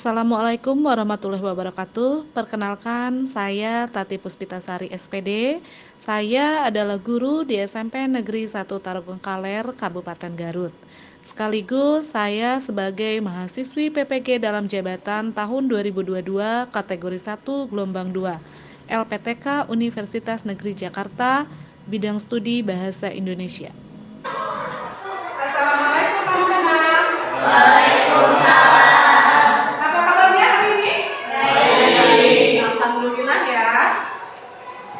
Assalamualaikum warahmatullahi wabarakatuh. Perkenalkan, saya Tati Puspitasari SPD. Saya adalah guru di SMP Negeri 1 Tarogong Kaler, Kabupaten Garut. Sekaligus saya sebagai mahasiswi PPG dalam jabatan tahun 2022 kategori 1 gelombang 2 LPTK Universitas Negeri Jakarta, bidang studi Bahasa Indonesia. Assalamualaikum anak-anak. Waalaikumsalam. Apa kabarnya hari ini? Baik. Alhamdulillah ya.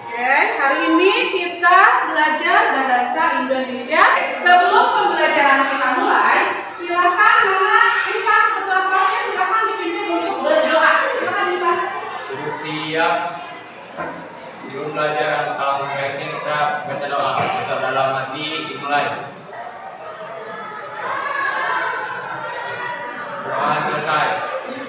Oke, hari ini kita belajar bahasa Indonesia. Sebelum pembelajaran kita mulai, silakan Nana Insan ketua kelasnya silakan dipimpin untuk berdoa. Silakan Insan. Duduk siap. Sebelum belajar alangkah baiknya kita baca doa. Baca dalam hati dimulai. Doa selesai.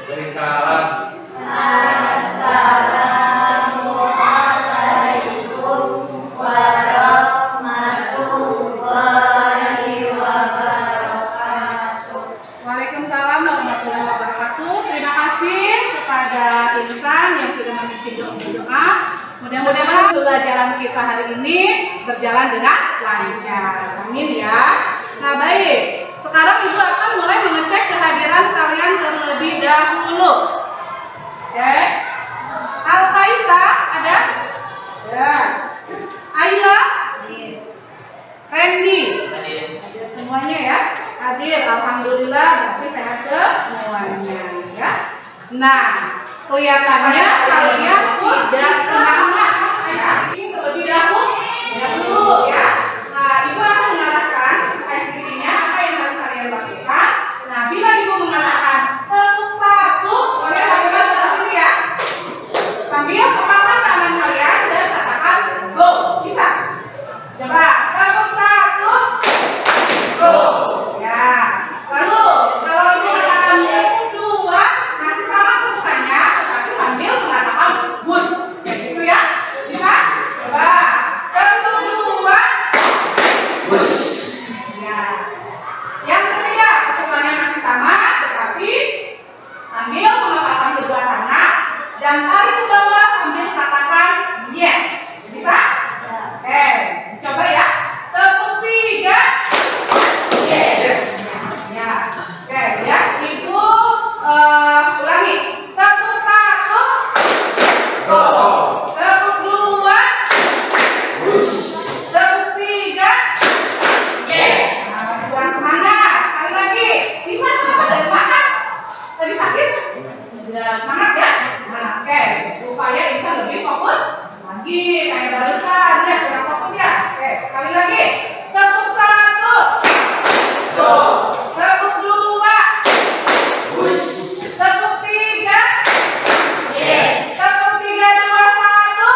Beri salam. Assalamualaikum warahmatullahi wabarakatuh. Waalaikumsalam warahmatullahi wabarakatuh. Terima kasih kepada Insan yang sudah memimpin doa. Mudah-mudahan pembelajaran kita hari ini berjalan dengan lancar. Amin ya. Nah baik, sekarang Ibu akan mulai mengecek kehadiran kalian terlebih dahulu. Oke. Al-Kaisa ada? Ya. Ayla? Randy? Ada semuanya ya. Hadir, alhamdulillah berarti sehat semuanya ya. Nah, kelihatannya kalian tidak semangat ya. Ini terlebih dahulu ya. Nah, Ibu akan mengarahkan SDG-nya apa yang harus kalian lakukan. Nah, bila Ibu mengatakan tepuk satu, kalian lakukan seperti ini ya. Sambil kepalkan tangan kalian dan katakan go. Bisa? Coba tepuk satu, go. Ya. Lalu kalau Ibu katakan tepuk dua, masih sama tepukannya, tetapi sambil mengatakan bus. Kayak gitu ya. Bisa? Coba tepuk dua, bus. Ya. Yang ketiga, tepukannya masih sama, tetapi sambil mengepalkan kedua tangan dan tarik ke bawah sambil katakan yes. Bisa? Oke, coba ya. Tepuk tiga. Yes. Ya. Oke, ya. Ibu ulangi. Tepuk satu. Go. Tepuk dua. Tepuk tiga. Yes. Nah, masih kurang semangat. Sekali lagi. Bisa kenapa ada semangat? Tadi sakit? Ya, semangat ya. Nah, oke. Supaya bisa lebih fokus lagi kayak barusan ya, kurang fokus ya. Oke, sekali lagi. Tepuk satu. Go. Tepuk dua. Tepuk tiga. Yes. Tepuk tiga, dua, satu.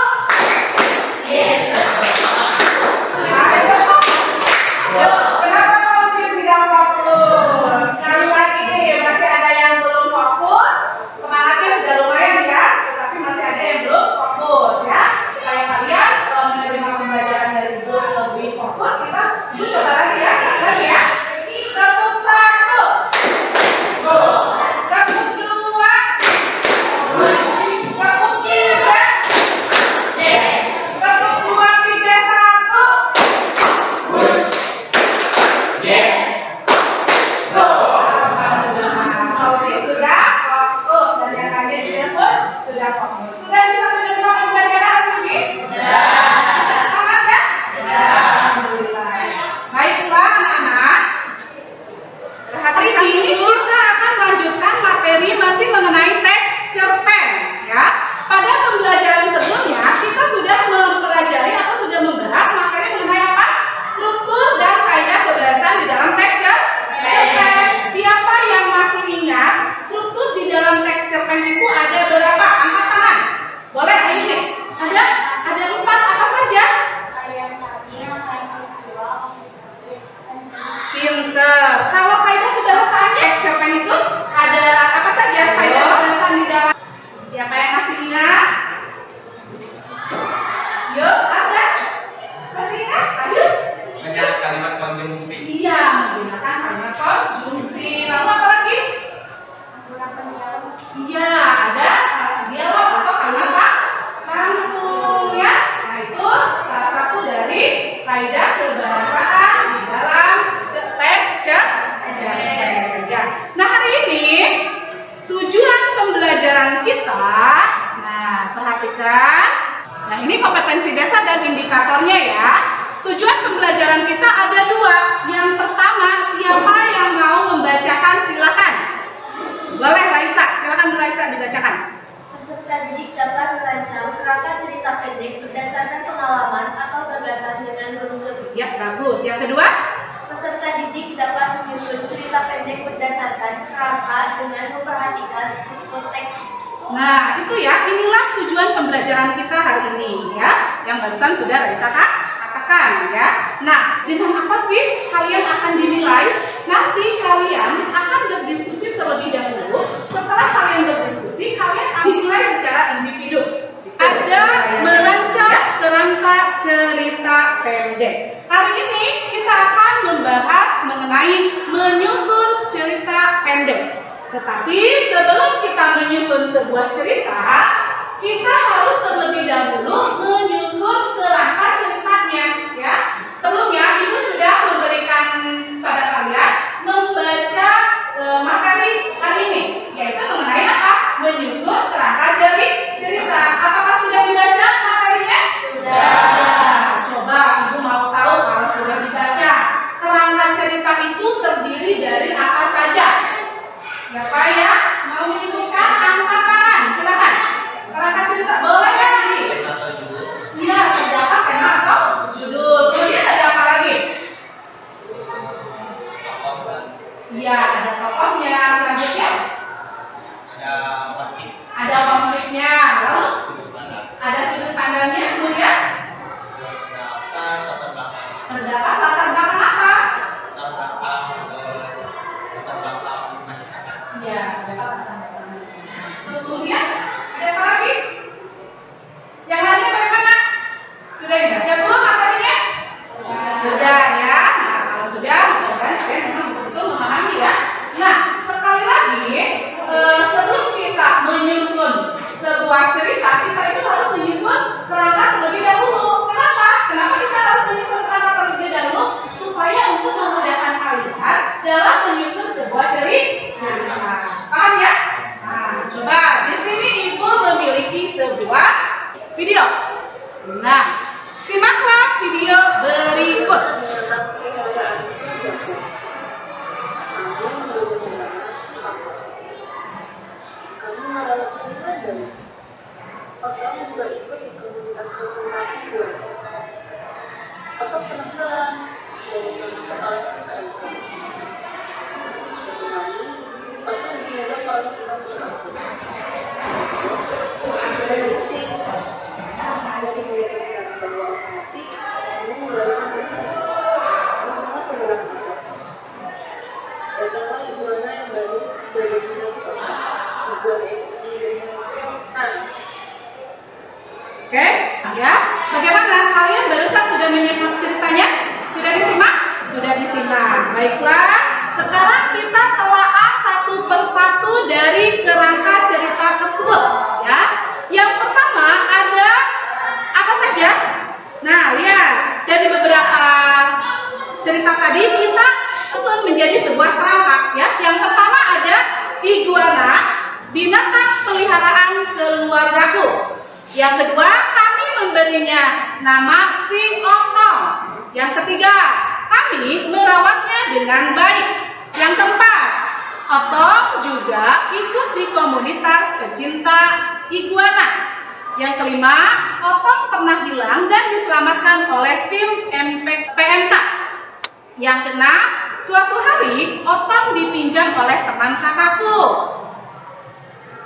Yes. Kenapa kamu tidak fokus? Sekali lagi, masih ada yang belum fokus. Semangatnya sudah lumayan ya, tetapi masih ada yang belum fokus ya. Supaya kalian menerima pembelajaran dari Ibu lebih fokus, Ibu coba lagi ya. Lagi ya. Iya, ada dialog atau kalimat langsung ya. Nah, itu salah satu dari kaidah kebahasaan di dalam ya. Nah, hari ini tujuan pembelajaran kita, nah perhatikan. Nah, ini kompetensi dasar dan indikatornya ya. Tujuan pembelajaran kita ada dua. Yang pertama, siapa yang mau membacakan silakan. Boleh Raisa, silakan Raisa dibacakan. Peserta didik dapat merancang kerangka cerita pendek berdasarkan pengalaman atau gagasan dengan meruntut. Ya, bagus. Yang kedua, Peserta didik dapat menyusun cerita pendek berdasarkan kerangka dengan memperhatikan struktur teks. nah itu ya, inilah tujuan pembelajaran kita hari ini ya. Yang barusan sudah Raisa katakan ya. Nah, dengan apa sih kalian akan dinilai? Nanti kalian akan berdiskusi terlebih dahulu. Setelah kalian berdiskusi, kalian akan dinilai secara individu. Ada merancang kerangka cerita pendek. Hari ini kita akan membahas mengenai menyusun cerita pendek. Tetapi sebelum kita menyusun sebuah cerita, kita harus terlebih dahulu menyusun kerangka ceritanya ya. Sebelumnya Ibu sudah memberikan pada kalian membaca materi hari ini, yaitu mengenai apa? Menyusun kerangka cerita. Apakah sudah dibaca materinya? Sudah. Coba Ibu mau tahu kalau sudah dibaca, kerangka cerita itu terdiri dari apa saja? Siapa ya mau menyebutkan? Angkat tangan, silakan. Kerangka cerita boleh kan ini? Iya, terdapat tema atau judul. Kemudian ada apa lagi? Iya, ada tokohnya. Selanjutnya ada konfliknya. Lalu ada sudut pandangnya. Kemudian terdapat latar belakang apa? Iya, terdapat latar belakang masyarakat. Kemudian ada apa lagi? Yang lainnya bagaimana? Sudah dibaca belum materinya? Sudah ya. Nah, kalau sudah, mudah-mudahan kalian memang betul-betul memahami ya. Nah, sekali lagi, sebelum kita menyusun sebuah cerita, kita itu harus menyusun kerangka terlebih dahulu. Kenapa? Kenapa kita harus menyusun kerangka terlebih dahulu? Supaya untuk memudahkan kalian dalam menyusun sebuah cerita. Paham ya? Nah, coba di sini Ibu memiliki sebuah video. Nah, simaklah video berikut. Kamu merawat keluarga? Apa kamu juga ikut di komunitas fotografi gue? Apa penasaran dari sana ke alam KSK? Bagaimana? Apa yang semoga kalau tentang aku? Dari kegiatan bahwa hati kamu mulai masalah pengerakkan. Datanglah iguana yang baru sebagai binatang. Oke, ya. Bagaimana? Kalian barusan sudah menyimak ceritanya? Sudah disimak? Sudah disimak. Baiklah, sekarang kita telaah satu persatu dari kerangka cerita tersebut. Ya. Yang pertama ada apa saja? Nah, lihat. Dari beberapa cerita tadi kita susun menjadi sebuah kerangka. Ya. Yang pertama ada iguana, binatang peliharaan keluargaku. Yang kedua, kami memberinya nama si Otong. Yang ketiga, kami merawatnya dengan baik. Yang keempat, Otong juga ikut di komunitas pecinta iguana. Yang kelima, Otong pernah hilang dan diselamatkan oleh tim PMK. Yang keenam, suatu hari Otong dipinjam oleh teman kakakku.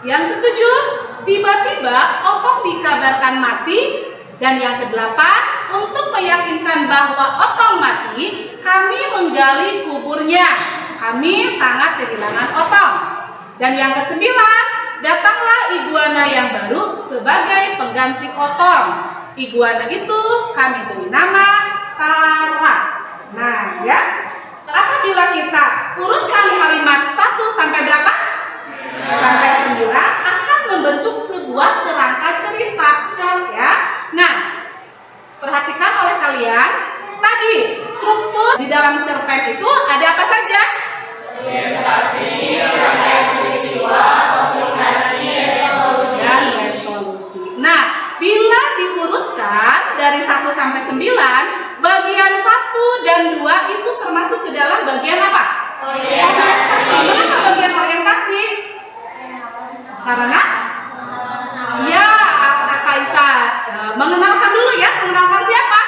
Yang ketujuh, tiba-tiba Otong dikabarkan mati. Dan yang kedelapan, untuk meyakinkan bahwa Otong mati, kami menggali kuburnya. Kami sangat kehilangan Otong. Dan yang kesembilan, datanglah iguana yang baru sebagai pengganti Otong. Iguana itu kami beri nama Tara. Nah, ya. Apabila kita urutkan kalimat 1 sampai berapa? Sampai 9, sebuah kerangka cerita, ya. Nah, perhatikan oleh kalian, tadi struktur di dalam cerpen itu ada apa saja? Orientasi, rangkaian peristiwa, komunikasi, Dan resolusi. Nah, bila diurutkan dari 1 sampai 9, bagian 1 dan 2 itu termasuk ke dalam bagian apa? Orientasi. Kenapa bagian orientasi? Karena ya, Kaisa, mengenalkan dulu ya, mengenalkan siapa?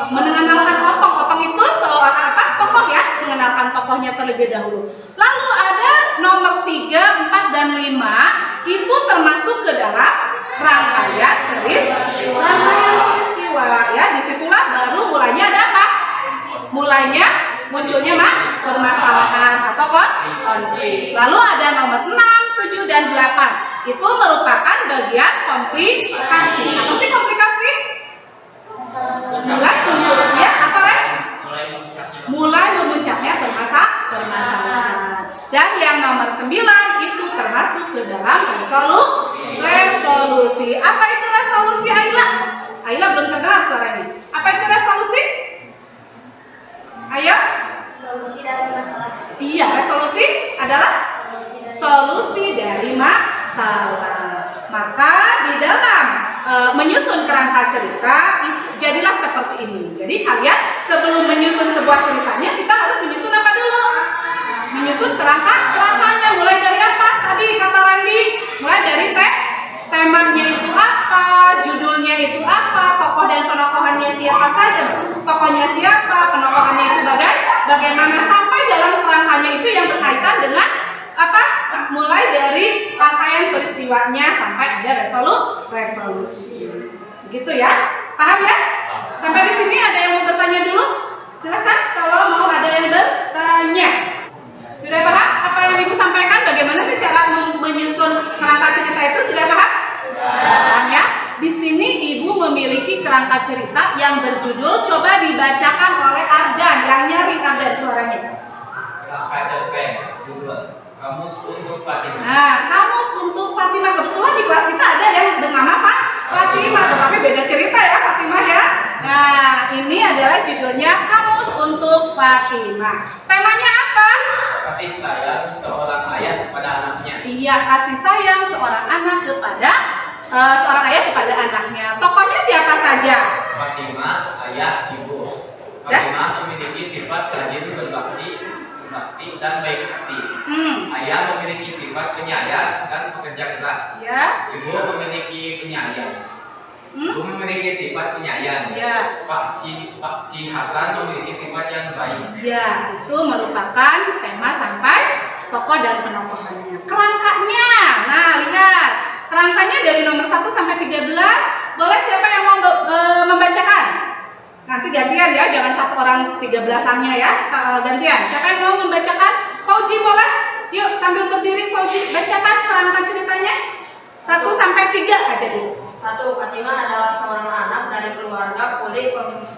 Mengenalkan Otong. Otong itu seorang apa? Tokoh ya, mengenalkan tokohnya terlebih dahulu. Lalu ada nomor 3, 4 dan 5 itu termasuk ke dalam rangkaian peristiwa ya. Disitulah baru mulainya ada apa? Mulainya munculnya permasalahan atau konflik. Lalu ada nomor 6, 7 dan 8. Itu merupakan bagian komplikasi. Apa sih komplikasi? Mulai munculnya apa, Ren? Mulai memuncaknya permasalahan. Dan yang nomor 9 itu termasuk ke dalam resolusi. Apa itu resolusi, Ayla? Ayla belum terdengar suaranya. Apa itu resolusi? Ayo. Solusi dari masalah. Iya, resolusi adalah solusi dari masalah. Maka di dalam menyusun kerangka cerita jadilah seperti ini. Jadi kalian sebelum menyusun sebuah ceritanya, kita harus menyusun apa dulu? Menyusun kerangkanya. Mulai dari apa? Tadi kata Randy, mulai dari temanya itu apa, judulnya itu apa, tokoh dan penokohannya siapa saja, tokohnya siapa, penokohannya itu bagaimana, sampai dalam kerangkanya itu yang berkaitan dengan apa? Mulai dari rangkaian peristiwanya sampai ada resolusi. Begitu ya? Paham ya? Sampai di sini ada yang mau bertanya dulu? Silakan kalau mau ada yang bertanya. Sudah paham apa yang Ibu sampaikan? Bagaimana sih cara menyusun kerangka cerita itu? Sudah paham? Paham ya? Di sini Ibu memiliki kerangka cerita yang berjudul, coba dibacakan oleh Ardan. Yang nyari Ardan suaranya. Kerangka cerpen, judul Kamus untuk Fatimah. Nah, kamus untuk Fatimah. Kebetulan di kelas kita ada yang bernama Fatimah, tetapi beda cerita ya Fatimah ya. Nah, ini adalah judulnya Kamus untuk Fatimah. Temanya apa? Kasih sayang seorang ayah kepada anaknya. Iya, kasih sayang seorang ayah kepada anaknya. Tokohnya siapa saja? Fatimah, ayah, ibu. Fatimah memiliki sifat rajin berbakti dan baik hati. Ayah memiliki sifat penyayang dan pekerja keras. Ya. Ibu memiliki penyayang. Ibu memiliki sifat penyayang. Ya. Pak Ci Hasan memiliki sifat yang baik. Ya, itu merupakan tema sampai tokoh dan penokohannya. Kerangkanya, nah lihat, kerangkanya dari nomor 1 sampai 13. Boleh siapa yang mau membacakan? Nanti gantian ya, jangan satu orang 13-annya ya, gantian. Siapa yang mau membacakan? Fauji boleh? Yuk sambil berdiri Fauji, bacakan kerangka ceritanya 1 sampai 3 aja dulu. 1. Fatimah adalah seorang anak dari keluarga kulit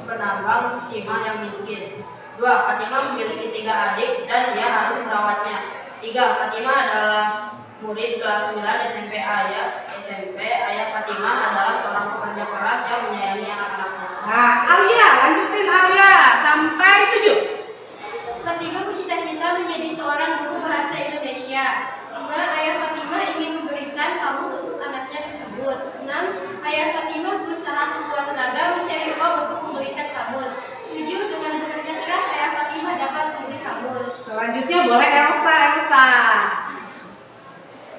penambang timah yang miskin. 2. Fatimah memiliki 3 adik dan dia harus merawatnya. 3. Fatimah adalah murid kelas 9 SMP. Ayah Fatimah adalah seorang pekerja keras yang menyayangi anak-anaknya. Nah, Alia, lanjutin Alia sampai 7. Fatimah bercita-cita menjadi seorang guru bahasa Indonesia. 5. Ayah Fatimah ingin memberikan kamus untuk anaknya tersebut. 6. Ayah Fatimah berusaha sekuat tenaga mencari uang untuk membelikan kamus. 7. Dengan bekerja keras ayah Fatimah dapat membeli kamus. Selanjutnya boleh Elsa.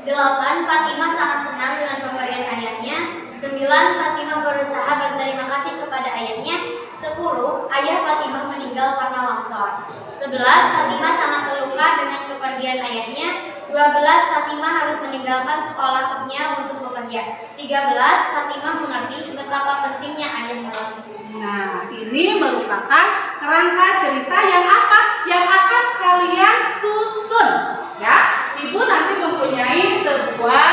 8. Fatimah sangat senang dengan pemberian ayahnya. 9. Fatimah berusaha berterima kasih kepada ayahnya. 10. Ayah Fatimah meninggal karena longsor. 11. Fatimah sangat terluka dengan kepergian ayahnya. 12. Fatimah harus meninggalkan sekolahnya untuk bekerja. 13. Fatimah mengerti betapa pentingnya ayah dalam hidup. Nah, ini merupakan kerangka cerita yang apa? Yang akan kalian susun, ya. Ibu nanti mempunyai sebuah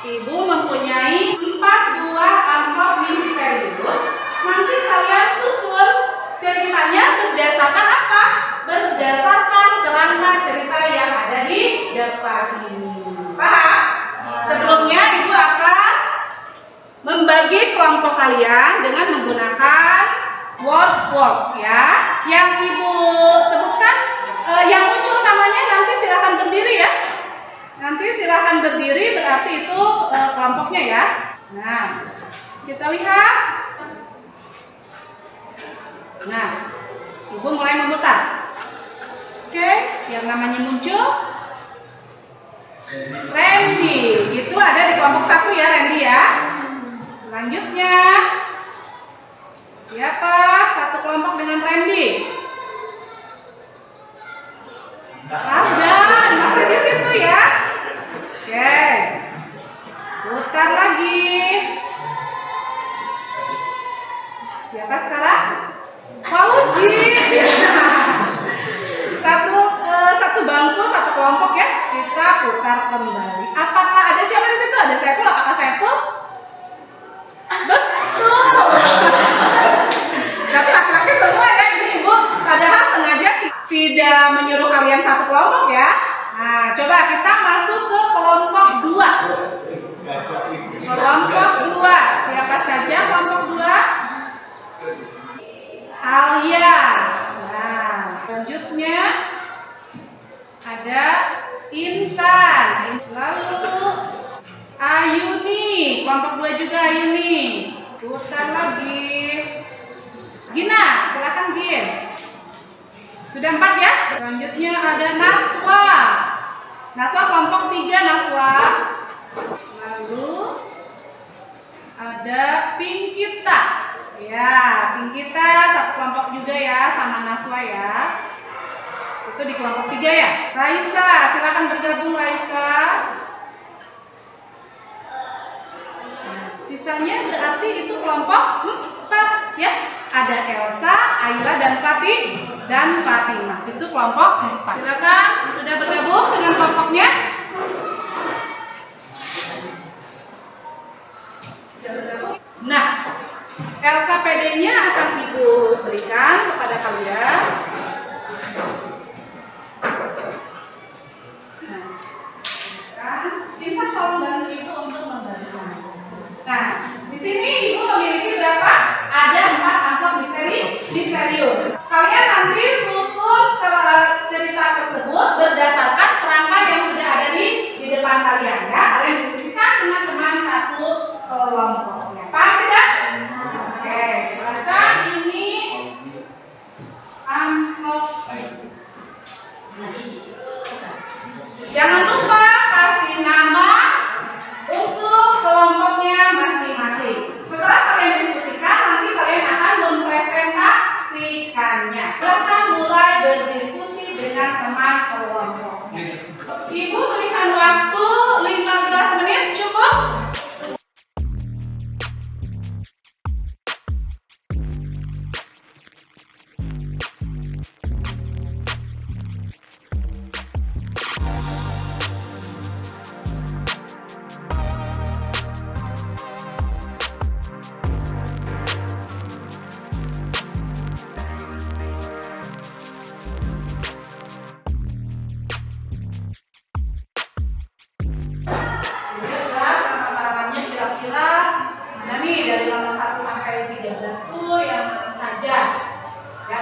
Ibu mempunyai 4 buah amplop misterius. Nanti kalian susun ceritanya berdasarkan apa? Berdasarkan kerangka cerita depan ini. Paham? Sebelumnya Ibu akan membagi kelompok kalian dengan menggunakan word ya. Yang Ibu sebutkan yang muncul namanya nanti silakan berdiri ya. Nanti silakan berdiri berarti itu kelompoknya ya. Nah, kita lihat. Nah, Ibu mulai memutar. Oke, yang namanya muncul Randy. Itu ada di kelompok 1 ya, Randy ya. Selanjutnya siapa satu kelompok dengan Randy? Afdan, masih di situ ya. Oke, putar lagi. Siapa sekarang? Fauji. Satu bangku, satu kelompok ya. Kita putar kembali. Apakah ada siapa di situ? Ada Saiful? Apakah Saiful? Betul. Tapi laki-laki semua ya. Ini Ibu padahal sengaja tidak menyuruh kalian satu kelompok ya. Nah, coba kita masuk ke kelompok 2. Kelompok 2. Siapa saja kelompok 2? Alia. Nah, selanjutnya ada Insan. Lalu Ayuni. Kelompok 2 juga Ayuni. Putar lagi. Gina, silakan Gin. Sudah 4 ya? Selanjutnya ada Naswa. Naswa kelompok 3 Naswa. Lalu ada Pinkita. Ya, Pinkita satu kelompok juga ya sama Naswa ya. Itu di kelompok 3 ya. Raisa, silakan bergabung Raisa. Sisanya berarti itu kelompok 4 ya. Ada Elsa, Ayla dan Fatimah. Itu kelompok 4. Silakan sudah bergabung dengan kelompoknya. Nah, LKPD-nya akan Ibu berikan kepada kalian. Insan tolong bantu Ibu untuk membagikan. Nah, di sini Ibu memiliki berapa? Ada 4 amplop misterius. Kalian nanti susun cerita tersebut berdasarkan kerangka yang sudah ada di depan kalian ya. Kalian diskusikan dengan teman satu kelompoknya. Paham tidak? Oke, silakan ini amplop. Jangan lupa kasih nama untuk kelompoknya masing-masing. Setelah kalian diskusikan, nanti kalian akan mempresentasikannya. Silakan mulai berdiskusi dengan teman kelompok. Ibu berikan waktu 15 menit cukup? Kira-kira mana nih dari nomor 1 sampai 13 tuh yang mana saja? Ya,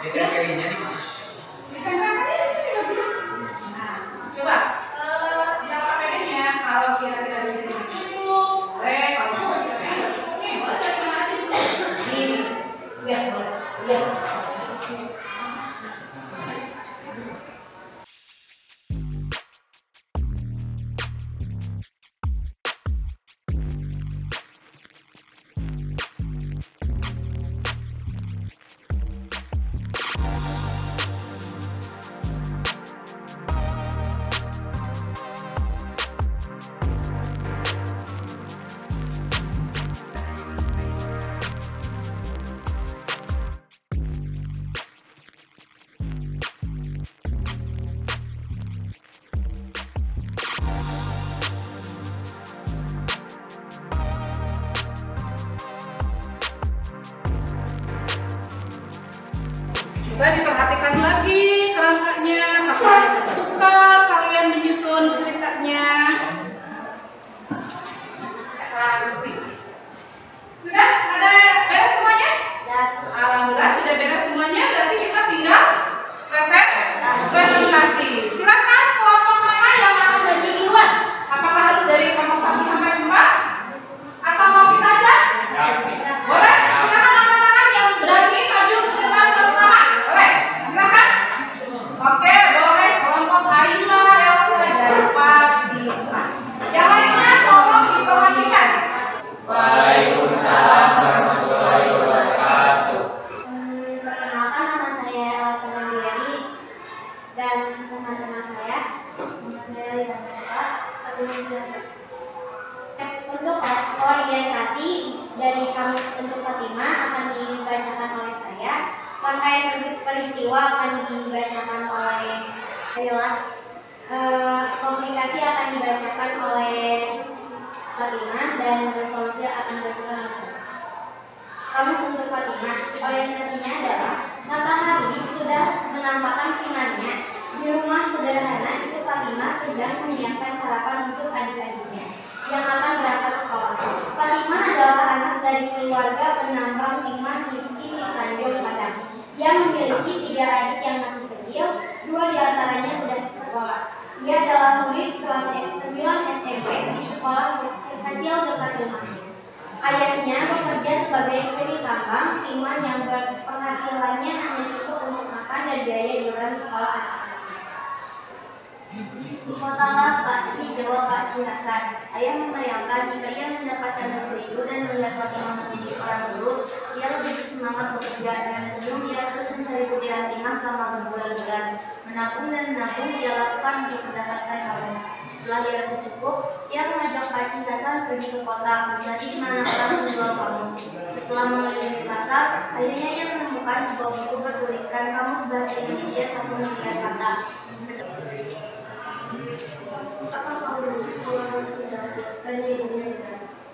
Ditempelinya nih. ditempelkan di sini bagus. Nah, coba di LKPD-nya kalau kira-kira di sini cukup, boleh. Kalau kira-kira nggak cukup nih, boleh dari mana aja dulu. Ini, lihat, boleh, lihat. Coba diperhatikan lagi kerangkanya, takutnya tertukar. dan teman-teman saya, yang suka untuk orientasi dari kamus untuk Fatimah akan dibacakan oleh saya. Rangkaian peristiwa akan dibacakan oleh komunikasi akan dibacakan oleh Fatimah dan resolusi akan dibacakan oleh saya. Kamus untuk Fatimah, orientasinya adalah matahari sudah menampakkan sinarnya. Di rumah sederhana itu Fatimah sedang menyiapkan sarapan untuk adik-adiknya yang akan berangkat sekolah. Fatimah adalah anak dari keluarga penambang timah miskin di Tanjung Padang. Ia memiliki 3 adik yang masih kecil, 2 diantaranya sudah sekolah. Ia adalah murid kelas 9 SMP di sekolah kecil dekat rumahnya. Ayahnya bekerja sebagai ekspedisi tambang timah yang penghasilannya hanya cukup untuk makan dan biaya iuran sekolah anak-anaknya. Di kotalah Pak Ci, jawab Pak Ci Hasan. Ayah membayangkan jika ia mendapatkan buku itu dan melihat Fatimah menjadi seorang guru, ia lebih bersemangat bekerja. Dengan senyum ia terus mencari butiran timah selama berbulan-bulan. Menabung dan menabung ia lakukan untuk mendapatkan harus. Setelah ia rasa cukup, ia mengajak Pak Ci Hasan pergi ke kota mencari di mana orang menjual kamus. Setelah mengelilingi pasar, akhirnya ia menemukan sebuah buku bertuliskan kamus bahasa Indonesia 1 miliar kata. Apa kamu kalau sudah tanya ibunya?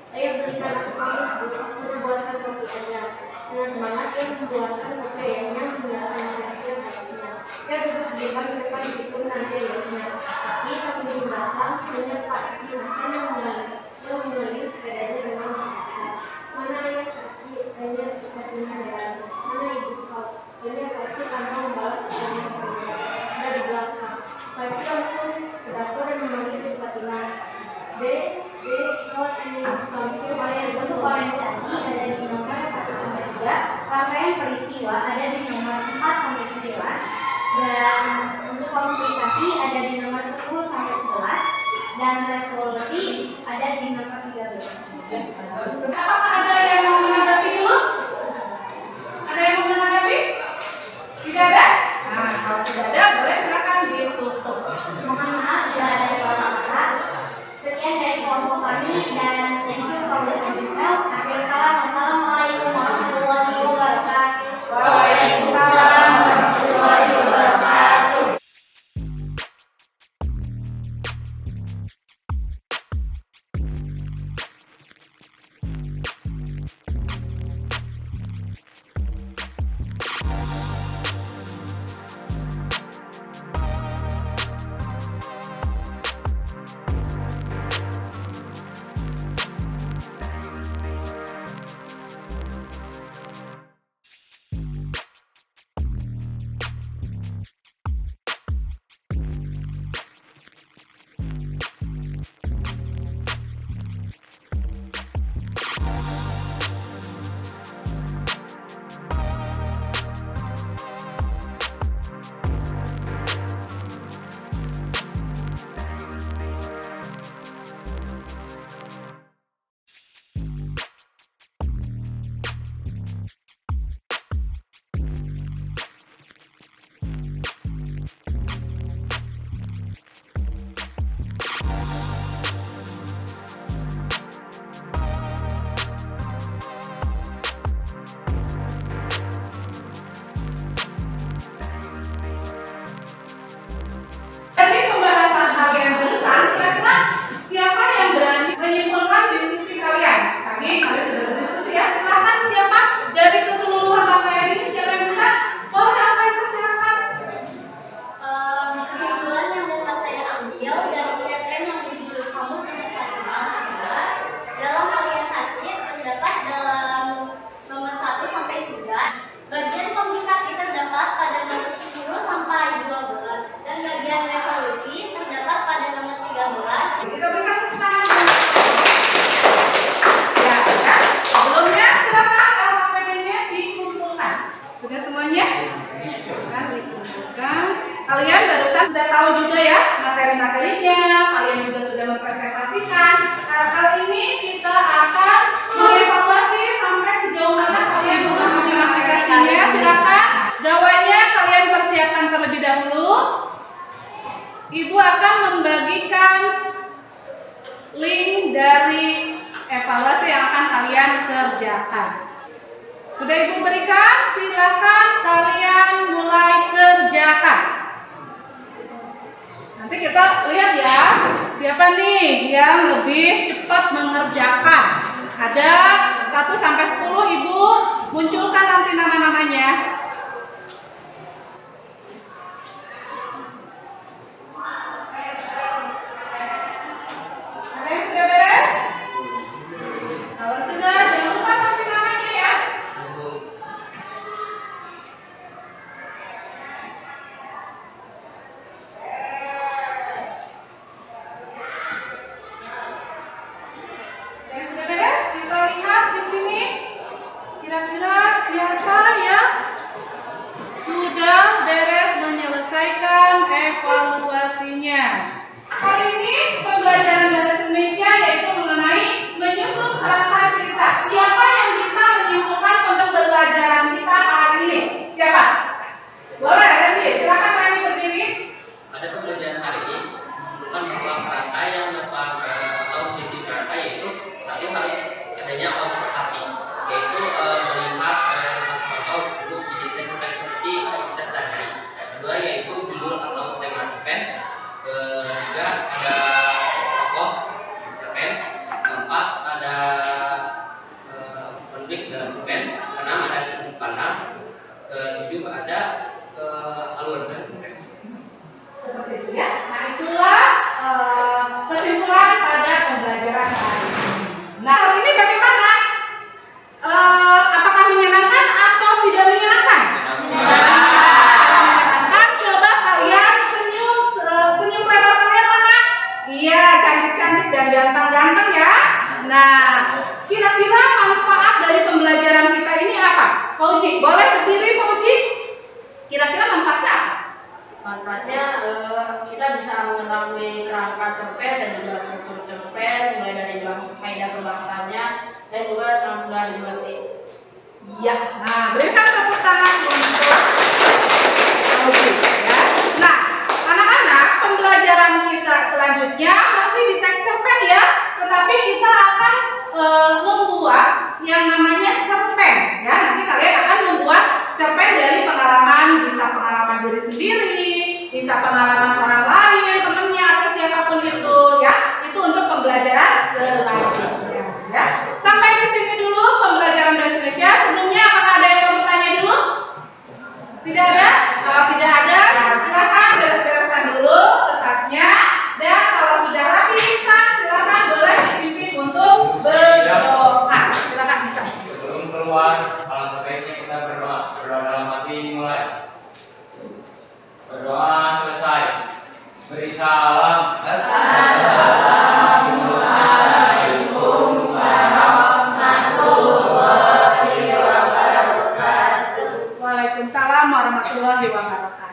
Ayah berikan aku kamus, aku membuatkan kopi ayah. Dengan semangat ia membuatkan kopi ayahnya menjelaskan rahasia ayahnya. Ia duduk di depan itu nanti ayahnya. Tapi pas belum datang, hanya Pak Ci Hasan yang menggali sepedanya dengan semangat. Mana ayah Pak Ci? Tanya Fatimah heran. Mana ibu kau? Tanya Pak Ci tanpa membalas pertanyaan Fatimah. Ada di belakang. Pak Ci langsung ke dapur dan memanggil Fatimah. Untuk orientasi ada di nomor 1-3, rangkaian peristiwa ada di nomor 4-9, dan untuk komunikasi ada di nomor 10-11, dan resolusi ada di nomor 13. Apakah ada yang mau menanggapi dulu? Ada yang mau menanggapi? Tidak ada? Nah, kalau tidak ada, boleh silakan ditutup. Mohon maaf jika ada salah kata. Sekian dari kelompok kami dan thank you for listening. Akhir kata, wassalamualaikum warahmatullahi wabarakatuh. Waalaikumsalam warahmatullahi wabarakatuh. Dari pembahasan kalian barusan, kira-kira siapa yang berani menyimpulkan diskusi kalian? Tadi kalian sudah berdiskusi ya. Silakan siapa dari keseluruhan rangkaian ini siapa yang bisa? Boleh apa itu silakan. Kesimpulan yang dapat saya ambil dari cerpen yang berjudul Kamus untuk Fatimah adalah dalam orientasi terdapat dalam nomor 1-3. Bagian komunikasi terdapat pada nomor 10-12 dan bagian resolusi terdapat pada nomor 13. Kita berikan tepuk tangan. Ya. Sebelumnya silakan LKPD-nya dikumpulkan. Sudah semuanya? Silakan dikumpulkan. Kalian barusan sudah tahu juga ya materi-materinya. Kalian juga sudah mempresentasikan. Nah, kali ini kita akan mengevaluasi sampai sejauh mana kalian memahami materinya. Silakan gawainya kalian persiapkan terlebih dahulu. dulu. Ibu akan membagikan link dari evaluasi yang akan kalian kerjakan. Sudah Ibu berikan? Silakan kalian mulai kerjakan. Nanti kita lihat ya, siapa nih yang lebih cepat mengerjakan. Ada 1 sampai 10, Ibu munculkan nanti nama-namanya. Ada yang sudah beres? Kalau sudah, jangan lupa kasih namanya ya. Yang sudah beres, kita lihat di sini. Kira-kira siapa yang sudah beres menyelesaikan evaluasinya? Kali ini pembelajaran bahasa Indonesia yaitu mengenai menyusun kerangka cerita. Siapa yang bisa menyimpulkan pembelajaran kita hari ini? Siapa? Boleh, Randy. Silakan Randy berdiri. Pada pembelajaran hari ini disebutkan bahwa kerangka yang dapat atau sisi kerangka yaitu satu harus adanya observasi, yaitu melihat contoh bentuk jadi cerpen seperti aktivitas sehari. Kedua yaitu judul atau tema cerpen. Ketiga ada tokoh cerpen. Keempat ada konflik dalam cerpen. Keenam ada sudut pandang. Ketujuh ada alur. Seperti itu ya. Nah, itulah kesimpulan pada pembelajaran hari ini. Nah, saat ini bagaimana? Apakah menyenangkan atau tidak menyenangkan? Menyenangkan. Coba kalian senyum lebar kalian mana? Iya, cantik-cantik dan ganteng-ganteng ya. Nah, kira-kira manfaat dari pembelajaran kita ini apa? Pak Uci, boleh berdiri Pak Uci? Kira-kira manfaatnya apa? Manfaatnya kita bisa mengetahui kerangka cerpen dan juga struktur cerpen, mulai dari kaidah pembahasannya dan juga sangat mudah dimengerti. Ya, nah berikan tepuk tangan untuk Augie ya. Nah, anak-anak, pembelajaran kita selanjutnya masih di teks cerpen ya, tetapi kita akan membuat yang namanya cerpen ya. Nanti kalian akan membuat cerpen dari pengalaman, bisa pengalaman diri sendiri, bisa pengalaman orang lain, temennya atau siapapun itu ya. Itu untuk pembelajaran selanjutnya ya. Sampai di sini dulu pembelajaran bahasa Indonesia. Sebelumnya apakah ada yang mau bertanya dulu? Tidak ada? Kalau tidak ada, silakan beres-bereskan dulu kertasnya. Dan kalau sudah rapi, silakan boleh dipimpin untuk berdoa. Silakan bisa. Sebelum keluar, alangkah baiknya kita berdoa. Berdoa dalam hati dimulai. Berdoa selesai. Beri salam. Assalamualaikum warahmatullahi wabarakatuh. Waalaikumsalam warahmatullahi wabarakatuh.